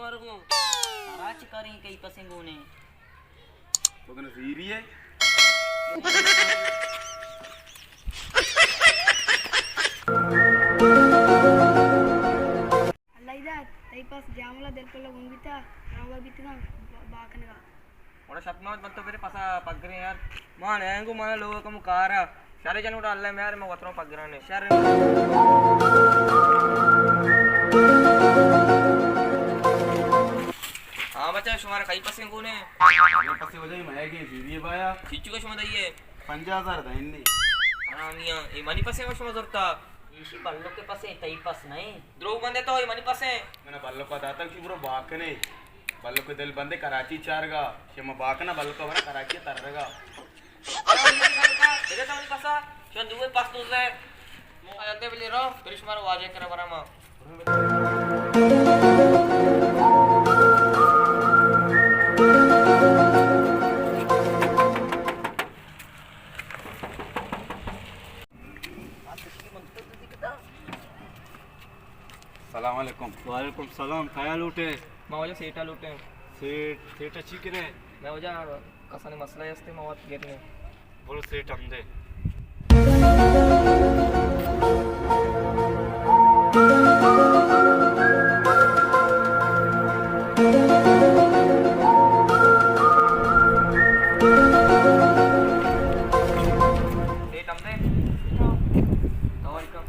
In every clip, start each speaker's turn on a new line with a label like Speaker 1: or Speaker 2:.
Speaker 1: मरगो कराची करें कई पसेंगोने
Speaker 2: तो कने सीरी है
Speaker 3: अल्लाह तई पास जामला देलकलो गुंगिता रावा बितगा बाकनगा
Speaker 4: ओड़ा शक्मात मत तो फिर पसा पगरे यार मान हैंगु मान लोगों को मुकारा सारे जन उड़ा अल्लाह यार मैं वतरों पगराने शर हां बच्चा तुम्हारा कई पसेंग कोने
Speaker 2: ये पसे वजह मैं के सीरी बाया
Speaker 4: खींचू का शुमा दइए
Speaker 2: 50,000 था इन्ने
Speaker 4: हरामिया ए मनी पसे में शुमा जरता
Speaker 1: इसी बल्लो के पासे तई पास नहीं
Speaker 4: द्रोह बंदे तो ए मनी पसे
Speaker 2: मैंने बल्लो का दाता की पूरा बाकने बल्लो के दिल बंदे कराची चारगा शेमा बाकना बल्लो का बना कराची तरगा
Speaker 4: तेरे तो मनी पसा शुमा दुए पास तुझे मो आते बिले रो फिर शुमारो वाजे करे बरामा
Speaker 2: सलाम अलैकुम
Speaker 5: वालेकुम सलाम खाया लूटे
Speaker 4: मैं वजह सेटा लूटे
Speaker 5: सेठ अच्छी करे
Speaker 4: मैं वजह कसाने मसला असते मवात गिरने
Speaker 5: बोलो सेठ हम दे
Speaker 4: सेट हमने वेलकम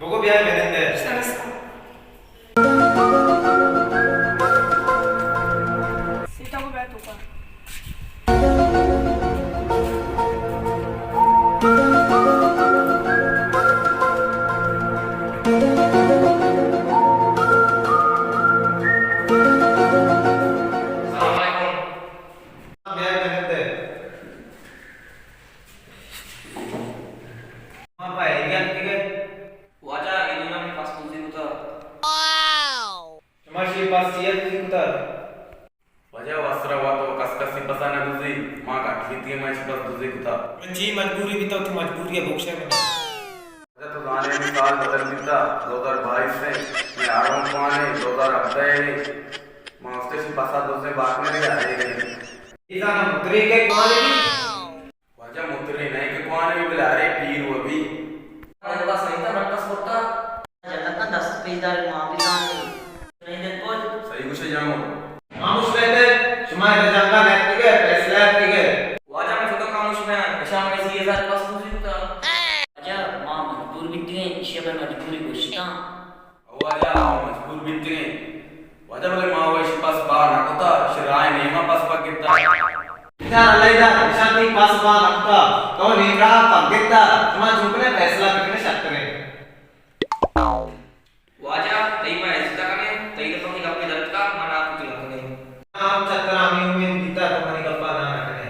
Speaker 2: लोगो ब्याह में दे
Speaker 3: सीता को बैठ ऊपर
Speaker 6: जी मजबूरी भी तो थी मजबूरी है भूख से में
Speaker 2: तो जाने में साल बदल बीता 2022 में मैं आ रहा हूँ कौन है 2018 मैं उससे से पसा दो से बात में नहीं आ रही है
Speaker 6: इधर हम मुद्रे के कौन है
Speaker 2: वजह मुतरे नहीं के कौन है बुला रहे पीर वो भी
Speaker 1: मेरे पास नहीं था मेरे पास होता जल्द का 10 पेजदार माफी नहीं दे बोल
Speaker 2: सही कुछ जाऊँ
Speaker 6: मामुश रहते तुम्हारे जंगा नेट के फैसला के
Speaker 4: वाजा में छोटा खामोश में शाम में 30,000 पास तुझे होता
Speaker 1: अच्छा मां मजबूर बितगे इसे मैं मजबूरी गोश्ता
Speaker 2: वाजा मजबूर बीते वजह बोले माँ वो इस पास बाहर ना होता शराय नहीं माँ पास पक गिरता
Speaker 6: इधर अल्लाह शांति पास बा लगता तो नीरा पगता तुम्हारा झुकने फैसला करने सकते हैं
Speaker 4: वाजा तई में ऐसा करने तई के तो अपने दर्द का मना तू लगने
Speaker 6: हम चतरामी में गीता तुम्हारी गप्पा ना रखने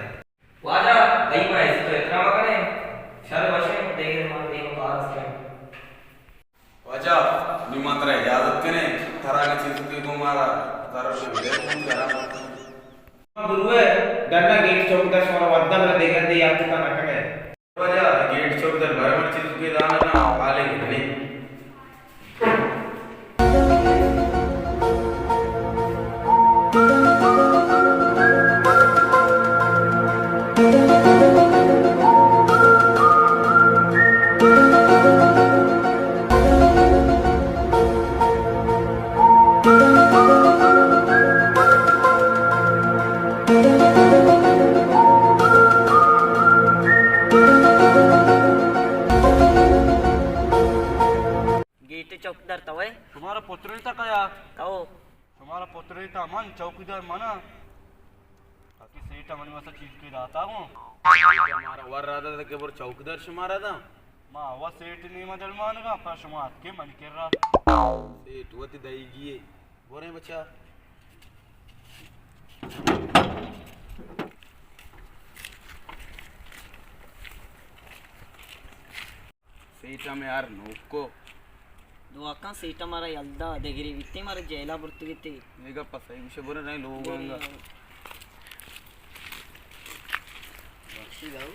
Speaker 4: वाजा तई में ऐसा तो इतना मकने शर वशे देखे मार दे को आरस के
Speaker 2: वजह निमंत्रण इजाजत करें थरा का चीज के गुमारा जरा से विदे फोन करा
Speaker 6: गुरुए डरना गेट चौकदार सोना वद्दा में देखकर दे याद का रखने
Speaker 2: वजह गेट चौकदार बराबर चीज के दाना ना वाले नहीं
Speaker 1: चौकीदार तवे
Speaker 5: तुम्हारा पुत्र ही था क्या
Speaker 1: ताओ
Speaker 5: तुम्हारा पुत्र ही था मन चौकीदार मना ताकि सेठ मन वैसा चीज के रहता हूँ
Speaker 2: हमारा वर राधा था के वो चौकीदार शुमारा था
Speaker 5: माँ वह सेठ नहीं मदल मानगा पर शुमात के मन कर रहा
Speaker 2: सेठ वो ती दही गिए बोरे बच्चा सेठ में यार नोको
Speaker 1: दुआका सीटा मारा यल्दा देगिरी वित्ते मारा जेला बुर्ती वित्ते
Speaker 2: मेगा पसई विषय बोले नहीं लोग आएंगे
Speaker 1: बख्शी गाओ